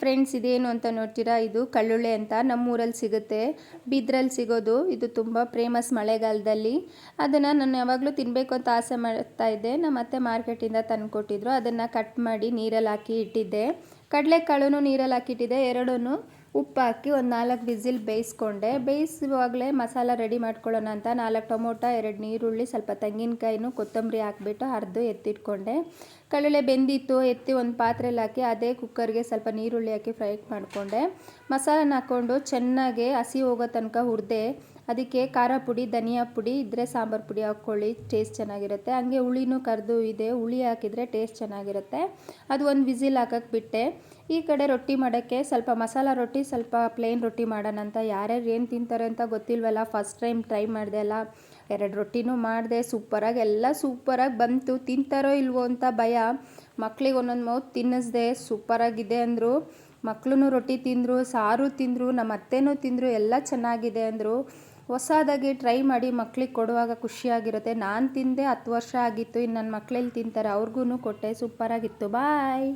Friends, ಇದೇನು ಅಂತ ನೋಡ್ತೀರಾ, ಇದು ಕಳ್ಳುಳ್ಳಿ ಅಂತ ನಮ್ಮೂರಲ್ಲಿ ಸಿಗುತ್ತೆ. ಬಿದ್ರಲ್ಲಿ ಸಿಗೋದು ಇದು ತುಂಬ ಫೇಮಸ್ ಮಳೆಗಾಲದಲ್ಲಿ. ಅದನ್ನು ನಾನು ಯಾವಾಗಲೂ ತಿನ್ನಬೇಕು ಅಂತ ಆಸೆ ಮಾಡ್ತಾ ಇದ್ದೆ. ನಮ್ಮ ಅತ್ತೆ ಮಾರ್ಕೆಟಿಂದ ತಂದು ಕೊಟ್ಟಿದ್ರು. ಅದನ್ನು ಕಟ್ ಮಾಡಿ ನೀರಲ್ಲಿ ಹಾಕಿ ಇಟ್ಟಿದ್ದೆ. ಕಡಲೆಕಾಳು ನೀರಲ್ಲಿ ಹಾಕಿಟ್ಟಿದ್ದೆ. ಎರಡೂ ಉಪ್ಪು ಹಾಕಿ ಒಂದು 4 ವಿಸಿಲ್ ಬೇಯಿಸ್ಕೊಂಡೆ. ಬೇಯಿಸುವಾಗಲೇ ಮಸಾಲ ರೆಡಿ ಮಾಡ್ಕೊಳ್ಳೋಣ ಅಂತ 4 ಟೊಮೊಟೊ, 2 ನೀರುಳ್ಳಿ, ಸ್ವಲ್ಪ ತೆಂಗಿನಕಾಯಿನೂ ಕೊತ್ತಂಬರಿ ಹಾಕಿಬಿಟ್ಟು ಅರ್ದು ಎತ್ತಿಟ್ಕೊಂಡೆ. ಕಡಲೆ ಬೆಂದಿತ್ತು, ಎತ್ತಿ ಒಂದು ಪಾತ್ರೆಯಲ್ಲಿ ಹಾಕಿ ಅದೇ ಕುಕ್ಕರ್ಗೆ ಸ್ವಲ್ಪ ನೀರುಳ್ಳಿ ಹಾಕಿ ಫ್ರೈ ಮಾಡಿಕೊಂಡೆ. ಮಸಾಲನ ಹಾಕ್ಕೊಂಡು ಚೆನ್ನಾಗಿ ಹಸಿ ಹೋಗೋ ತನಕ ಹುರಿದೆ. ಅದಕ್ಕೆ ಖಾರ ಪುಡಿ, ಧನಿಯಾ ಪುಡಿ ಇದ್ದರೆ ಸಾಂಬಾರು ಪುಡಿ ಹಾಕ್ಕೊಳ್ಳಿ, ಟೇಸ್ಟ್ ಚೆನ್ನಾಗಿರುತ್ತೆ. ಹಂಗೆ ಹುಳಿನೂ ಕರೆದು ಇದೆ, ಹುಳಿ ಹಾಕಿದರೆ ಟೇಸ್ಟ್ ಚೆನ್ನಾಗಿರುತ್ತೆ. ಅದು ಒಂದು ವಿಸಿಲ್ ಹಾಕಕ್ಕೆ ಬಿಟ್ಟೆ. ಈ ಕಡೆ ರೊಟ್ಟಿ ಮಾಡೋಕ್ಕೆ ಸ್ವಲ್ಪ ಮಸಾಲ ರೊಟ್ಟಿ, ಸ್ವಲ್ಪ ಪ್ಲೇನ್ ರೊಟ್ಟಿ ಮಾಡೋಣ ಅಂತ. ಯಾರ್ಯಾರು ಏನು ತಿಂತಾರೆ ಅಂತ ಗೊತ್ತಿಲ್ವಲ್ಲ, ಫಸ್ಟ್ ಟೈಮ್ ಟ್ರೈ ಮಾಡಿದೆ ಅಲ್ಲ. 2 ರೊಟ್ಟಿನೂ ಮಾಡಿದೆ. ಎಲ್ಲ ಸೂಪರಾಗಿ ಬಂತು. ತಿಂತಾರೋ ಇಲ್ವೋ ಅಂತ ಭಯ. ಮಕ್ಳಿಗೆ ಒಂದೊಂದು ಮೌತ್ ತಿನ್ನಿಸ್ದೆ. ಸೂಪರಾಗಿದೆ ಅಂದರು. ಮಕ್ಕಳು ರೊಟ್ಟಿ ತಿಂದರು, ಸಾರು ತಿಂದರು, ನಮ್ಮ ಅತ್ತೆನೂ ತಿಂದರು. ಎಲ್ಲ ಚೆನ್ನಾಗಿದೆ ಅಂದರು. ಹೊಸದಾಗಿ ಟ್ರೈ ಮಾಡಿ ಮಕ್ಳಿಗೆ ಕೊಡುವಾಗ ಖುಷಿಯಾಗಿರುತ್ತೆ. ನಾನು ತಿಂದೆ 10 ವರ್ಷ ಆಗಿತ್ತು. ಇನ್ನು ನನ್ನ ಮಕ್ಕಳೆಲ್ಲಿ ತಿಂತಾರೆ, ಅವ್ರಿಗೂ ಕೊಟ್ಟೆ. ಸೂಪರಾಗಿತ್ತು. ಬಾಯ್.